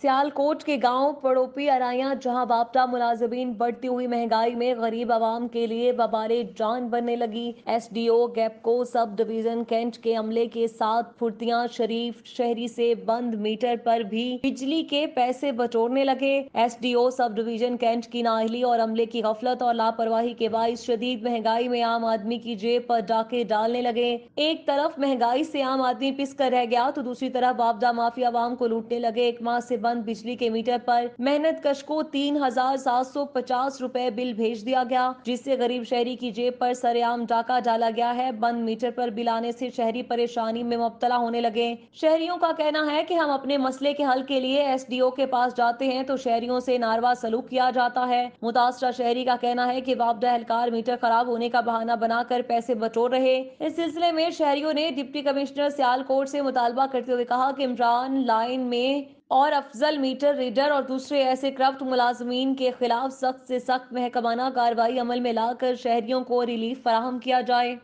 सियालकोट के गांव पड़ोपी अराया जहां बापटा मुलाजमीन बढ़ती हुई महंगाई में गरीब आवाम के लिए वबाले जान बनने लगी। एसडीओ गैपको सब डिवीजन कैंट के अमले के साथ फुर्तियां शरीफ शहरी से बंद मीटर पर भी बिजली के पैसे बटोरने लगे। एसडीओ सब डिवीजन कैंट की नाअहली और अमले की गफलत और लापरवाही के बाइस शदीद महंगाई में आम आदमी की जेब पर डाके डालने लगे। एक तरफ महंगाई से आम आदमी पिस कर रह गया तो दूसरी तरफ बापदा माफिया आवाम को लूटने लगे। एक माह से बंद बिजली के मीटर पर मेहनत कश को 3,750 रुपए बिल भेज दिया गया, जिससे गरीब शहरी की जेब पर सरेआम डाका डाला गया है। बंद मीटर पर बिल आने से शहरी परेशानी में मुब्तला होने लगे। शहरियों का कहना है कि हम अपने मसले के हल के लिए एसडीओ के पास जाते हैं तो शहरियों से नारवा सलूक किया जाता है। मुतासरा शहरी का कहना है कि बापदा एहलकार मीटर खराब होने का बहाना बनाकर पैसे बटोर रहे। इस सिलसिले में शहरियों ने डिप्टी कमिश्नर सियालकोट से मुतालबा करते हुए कहा कि इमरान लाइन में और अफजल मीटर रीडर और दूसरे ऐसे करप्ट मुलाजमीन के खिलाफ सख्त से सख्त महकमाना कार्रवाई अमल में लाकर शहरियों को रिलीफ फराहम किया जाए।